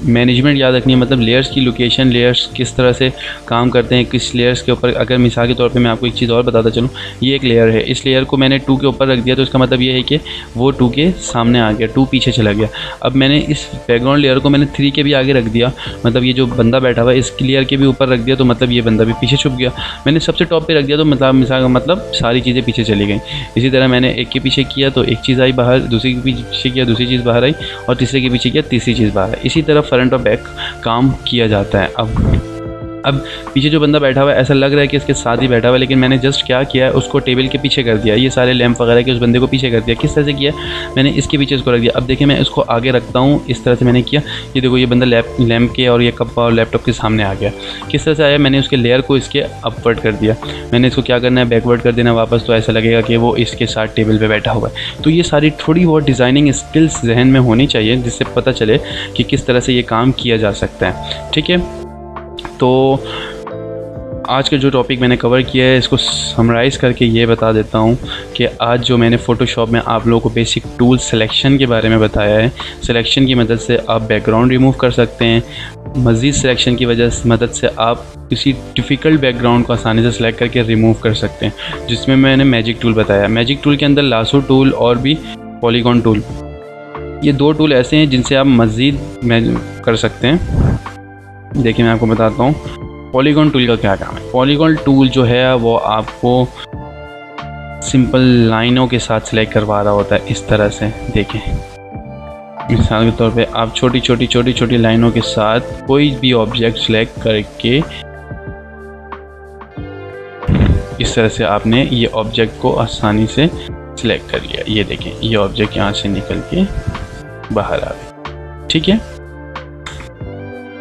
मैनेजमेंट याद रखनी है, मतलब लेयर्स की लोकेशन, लेयर्स किस तरह से काम करते हैं, किस लेयर्स के ऊपर। अगर मिसाल के तौर पे मैं आपको एक चीज़ और बताता चलूँ, ये एक लेयर है, इस लेयर को मैंने 2 के ऊपर रख दिया तो इसका मतलब ये है कि वो 2 के सामने आ गया, 2 पीछे चला गया। अब मैंने इस बैकग्राउंड लेयर को मैंने 3 के भी आगे रख दिया, मतलब ये जो बंदा बैठा हुआ है इस लेयर के भी ऊपर रख दिया तो मतलब ये बंदा भी पीछे छुप गया। मैंने सबसे टॉप पर रख दिया तो मतलब सारी चीज़ें पीछे चली गई। इसी तरह मैंने एक के पीछे किया तो एक चीज़ आई बाहर, दूसरे के पीछे किया दूसरी चीज़ बाहर आई, और तीसरे के पीछे किया तीसरी चीज़ बाहर है। इसी तरह फ्रंट और बैक काम किया जाता है। अब पीछे जो बंदा बैठा हुआ है ऐसा लग रहा है कि इसके साथ ही बैठा हुआ है, लेकिन मैंने जस्ट क्या किया है, उसको टेबल के पीछे कर दिया, ये सारे लैंप वगैरह के उस बंदे को पीछे कर दिया। किस तरह से किया, मैंने इसके पीछे इसको रख दिया। अब देखिए मैं इसको आगे रखता हूँ, इस तरह से मैंने किया, ये देखो ये बंदा लैंप के और ये कप्पा और लैपटॉप के सामने आ गया। किस तरह से आया, मैंने उसके लेयर को इसके अपवर्ड कर दिया। मैंने इसको क्या करना है, बैकवर्ड कर देना वापस, तो ऐसा लगेगा कि वो इसके साथ टेबल पर बैठा हुआ है। तो ये सारी थोड़ी बहुत डिज़ाइनिंग स्किल्स जहन में होनी चाहिए, जिससे पता चले कि किस तरह से ये काम किया जा सकता है, ठीक है। तो आज का जो टॉपिक मैंने कवर किया है इसको समराइज़ करके ये बता देता हूँ कि आज जो मैंने फ़ोटोशॉप में आप लोगों को बेसिक टूल सिलेक्शन के बारे में बताया है। सिलेक्शन की मदद से आप बैकग्राउंड रिमूव कर सकते हैं, मज़ीद सिलेक्शन की मदद से आप किसी डिफ़िकल्ट बैकग्राउंड को आसानी से सिलेक्ट करके रिमूव कर सकते हैं, जिसमें मैंने मैजिक टूल बताया। मैजिक टूल के अंदर लासो टूल और भी पॉलीगॉन टूल, ये 2 टूल ऐसे हैं जिनसे आप मज़ीद कर सकते हैं। देखिए मैं आपको बताता हूँ पॉलीगॉन टूल का क्या काम है। पॉलीगॉन टूल जो है वो आपको सिंपल लाइनों के साथ सिलेक्ट करवा रहा होता है, इस तरह से। देखें मिसाल के तौर पे आप छोटी छोटी लाइनों के साथ कोई भी ऑब्जेक्ट सिलेक्ट करके इस तरह से आपने ये ऑब्जेक्ट को आसानी से सिलेक्ट कर लिया। ये देखें ये ऑब्जेक्ट यहाँ से निकल के बाहर आ गया, ठीक है।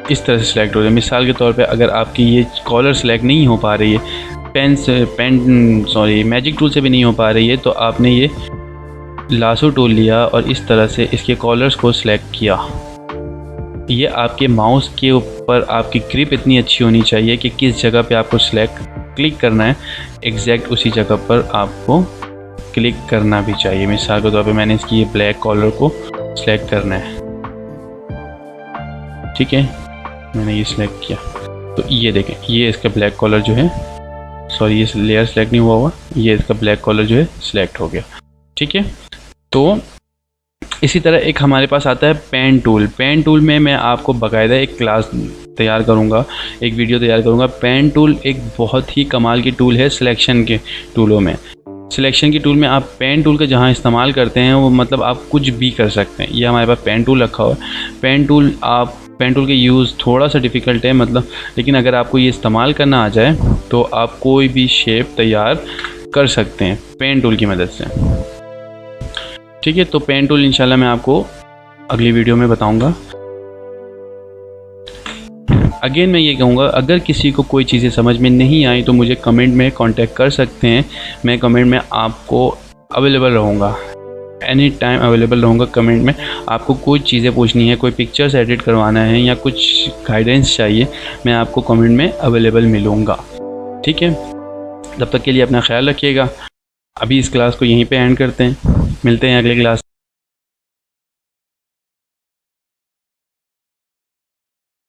इस तरह से सिलेक्ट हो जाए। मिसाल के तौर पे अगर आपकी ये कॉलर सिलेक्ट नहीं हो पा रही है, मैजिक टूल से भी नहीं हो पा रही है, तो आपने ये लासो टूल लिया और इस तरह से इसके कॉलर्स को सिलेक्ट किया। ये आपके माउस के ऊपर आपकी ग्रिप इतनी अच्छी होनी चाहिए कि किस जगह पे आपको क्लिक करना है, एग्जैक्ट उसी जगह पर आपको क्लिक करना भी चाहिए। मिसाल के तौर पे मैंने इसकी ये ब्लैक कॉलर को सिलेक्ट करना है, ठीक है। मैंने ये सिलेक्ट किया तो ये देखें ये इसका ब्लैक कॉलर जो है, ये लेयर सेलेक्ट नहीं हुआ, ये इसका ब्लैक कॉलर जो है सिलेक्ट हो गया, ठीक है। तो इसी तरह एक हमारे पास आता है पेन टूल। पेन टूल में मैं आपको बाकायदा एक क्लास तैयार करूँगा, एक वीडियो तैयार करूँगा। पेन टूल एक बहुत ही कमाल की टूल है सिलेक्शन के टूलों में। सिलेक्शन की टूल में आप पेन टूल का जहाँ इस्तेमाल करते हैं वो मतलब आप कुछ भी कर सकते हैं। ये हमारे पास पेन टूल रखा हुआ है। पेन टूल के यूज़ थोड़ा सा डिफ़िकल्ट है मतलब, लेकिन अगर आपको ये इस्तेमाल करना आ जाए तो आप कोई भी शेप तैयार कर सकते हैं पेन टूल की मदद से, ठीक है। तो पेन टूल इंशाल्लाह मैं आपको अगली वीडियो में बताऊंगा। अगेन मैं ये कहूँगा, अगर किसी को कोई चीज़ें समझ में नहीं आई तो मुझे कमेंट में कांटेक्ट कर सकते हैं। मैं कमेंट में आपको अवेलेबल रहूँगा, एनी टाइम अवेलेबल रहूँगा कमेंट में। आपको कोई चीज़ें पूछनी है, कोई पिक्चर्स एडिट करवाना है या कुछ गाइडेंस चाहिए, मैं आपको कमेंट में अवेलेबल मिलूँगा। ठीक है, तब तक के लिए अपना ख्याल रखिएगा। अभी इस क्लास को यहीं पे एंड करते हैं, मिलते हैं अगले क्लास।